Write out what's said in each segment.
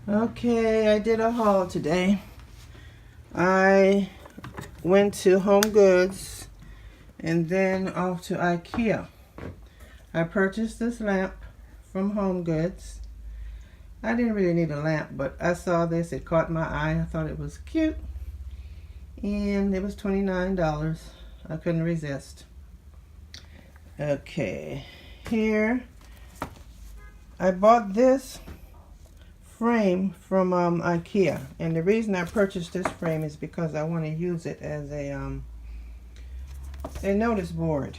Okay, I did a haul today. I went to Homegoods and then off to Ikea. I purchased this lamp from Homegoods. I didn't really need a lamp, but I saw this. It caught my eye. I thought it was cute. And it was $29. I couldn't resist. Okay, here I bought this frame from Ikea, and the reason I purchased this frame is because I want to use it as a notice board,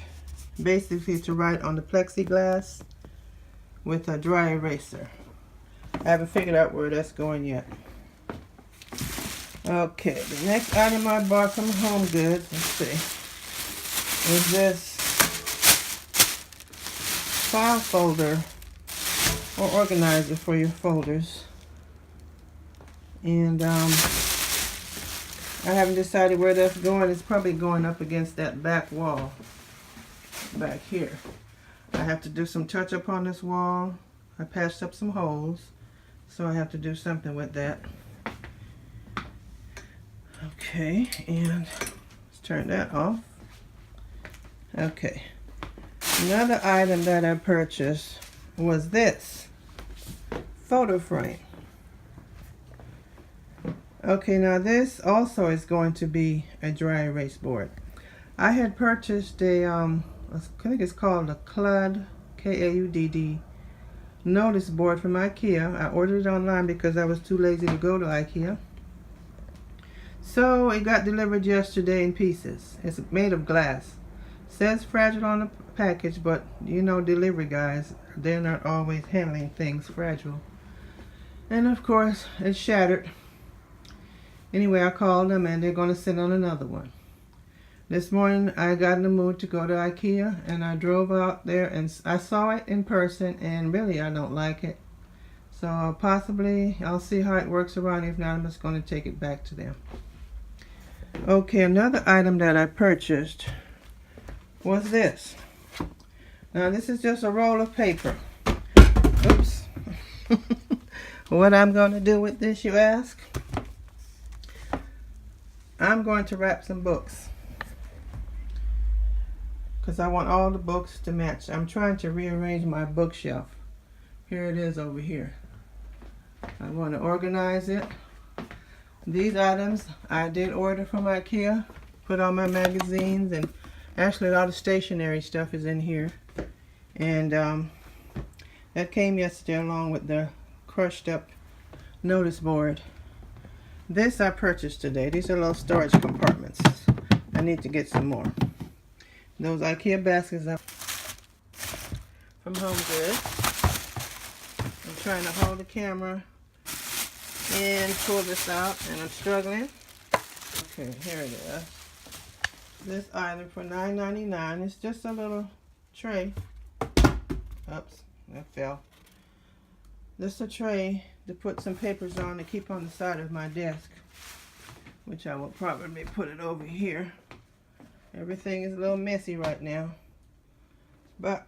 basically to write on the plexiglass with a dry eraser. I haven't figured out where that's going yet. Okay, the next item I bought from HomeGoods, let's see, is this file folder or organizer for your folders. And I haven't decided where that's going. It's probably going up against that back wall back here. I have to do some touch up on this wall. I patched up some holes, so I have to do something with that. Okay, and let's turn that off. Okay, another item that I purchased was this photo frame. Okay, now this also is going to be a dry erase board. I had purchased a, I think it's called a CLUD, K-A-U-D-D, notice board from Ikea. I ordered it online because I was too lazy to go to Ikea. So it got delivered yesterday in pieces. It's made of glass. It says fragile on the package, but you know delivery guys, they're not always handling things fragile. And of course, it's shattered. Anyway, I called them and they're going to send on another one. This morning I got in the mood to go to Ikea, and I drove out there and I saw it in person, and really I don't like it. So possibly I'll see how it works around. If not, I'm just going to take it back to them. Okay, another item that I purchased was this. Now this is just a roll of paper. Oops. What I'm going to do with this, you ask? I'm going to wrap some books because I want all the books to match. I'm trying to rearrange my bookshelf. Here it is over here. I want to organize it. These items I did order from Ikea. Put all my magazines, and actually a lot of stationery stuff is in here. And that came yesterday along with the crushed up notice board. This I purchased today. These are little storage compartments. I need to get some more. Those IKEA baskets are from HomeGoods. I'm trying to hold the camera and pull this out, and I'm struggling. Okay, here it is. This item for $9.99. It's just a little tray. Oops, that fell. This is a tray to put some papers on to keep on the side of my desk, which I will probably put it over here. Everything is a little messy right now, but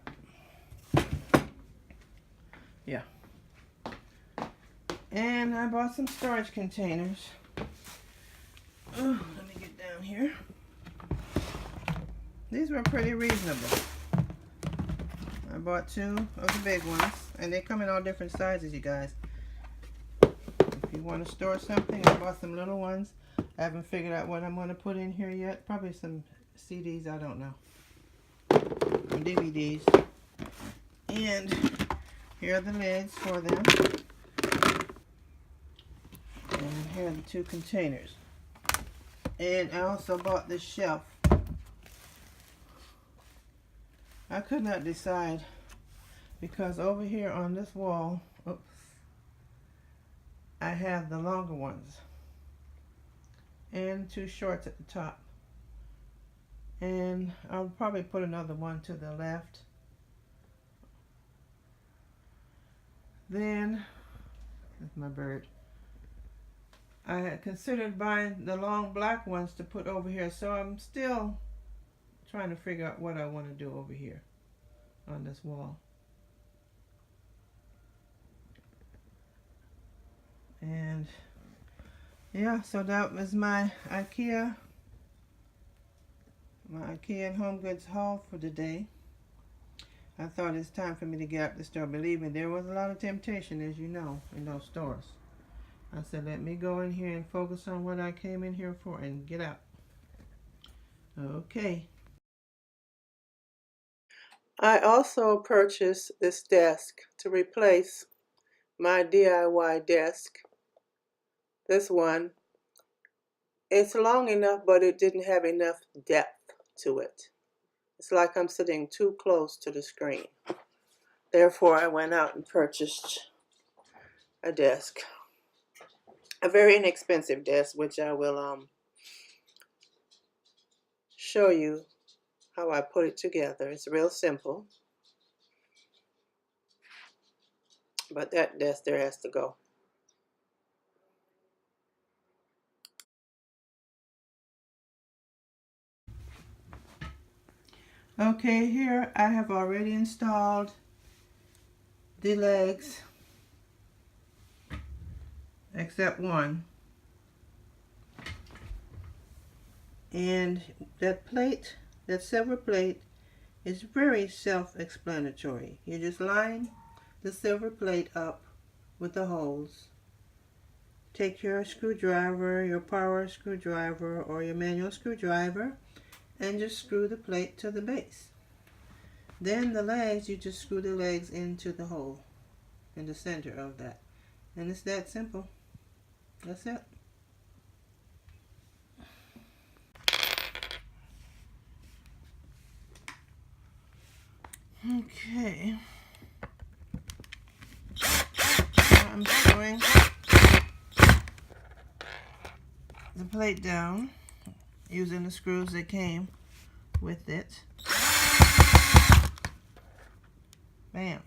yeah. And I bought some storage containers. Oh, let me get down here. These were pretty reasonable. I bought 2 of the big ones, and they come in all different sizes, you guys. If you want to store something, I bought some little ones. I haven't figured out what I'm going to put in here yet. Probably some CDs, I don't know. Or DVDs. And here are the lids for them. And here are the 2 containers. And I also bought this shelf. I could not decide because over here on this wall, oops, I have the longer ones and 2 shorts at the top. And I'll probably put another one to the left. Then, that's my bird. I had considered buying the long black ones to put over here, so I'm still trying to figure out what I want to do over here on this wall. And yeah, so that was my IKEA and Home Goods haul for the day. I thought it's time for me to get out the store. Believe me, there was a lot of temptation, as you know, in those stores. I said, let me go in here and focus on what I came in here for and get out. Okay. I also purchased this desk to replace my DIY desk. This one, it's long enough, but it didn't have enough depth to it. It's like I'm sitting too close to the screen. Therefore, I went out and purchased a desk. A very inexpensive desk, which I will show you how I put it together. It's real simple. But that desk there has to go. Okay, here I have already installed the legs, except one. And that plate, that silver plate, is very self-explanatory. You just line the silver plate up with the holes. Take your screwdriver, your power screwdriver or your manual screwdriver, and just screw the plate to the base. Then the legs, you just screw the legs into the hole in the center of that. And it's that simple. That's it. Okay. Now I'm screwing the plate down using the screws that came with it. Bam.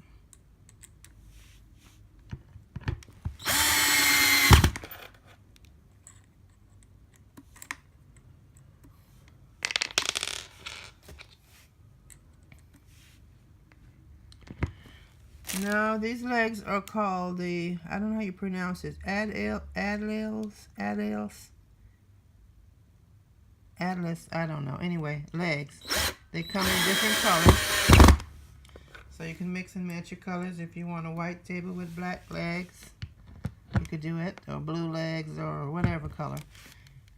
Now these legs are called the, I don't know how you pronounce it, Adils, I don't know. Anyway, legs. They come in different colors. So you can mix and match your colors. If you want a white table with black legs, you could do it. Or blue legs or whatever color.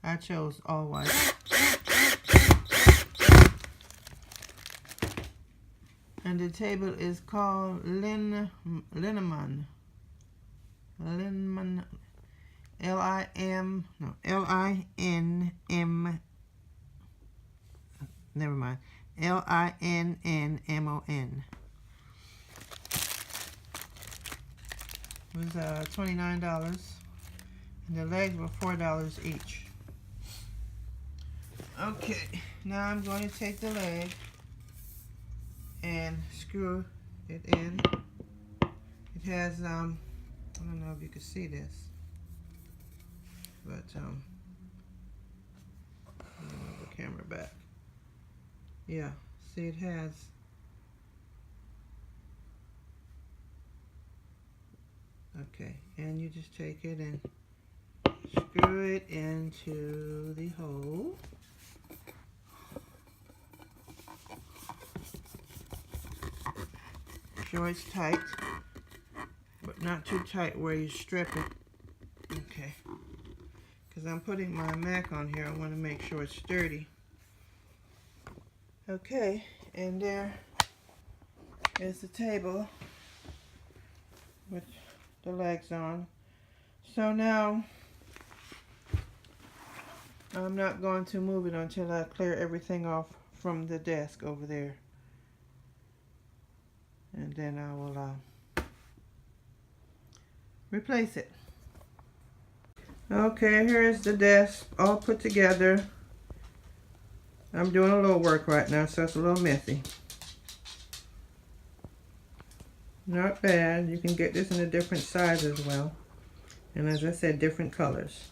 I chose all white. And the table is called Linnmon. L-I-N-M. Never mind. Linnmon. It was $29. And the legs were $4 each. Okay, now I'm going to take the leg and screw it in. It has, I don't know if you can see this, but, move the camera back. Yeah, see it has, okay, and you just take it and screw it into the hole. Sure it's tight, but not too tight where you strip it. Okay, because I'm putting my Mac on here, I want to make sure it's sturdy. Okay, and there is the table with the legs on. So now I'm not going to move it until I clear everything off from the desk over there. And then I will replace it. Okay, here's the desk all put together. I'm doing a little work right now, so it's a little messy. Not bad. You can get this in a different size as well. And as I said, different colors.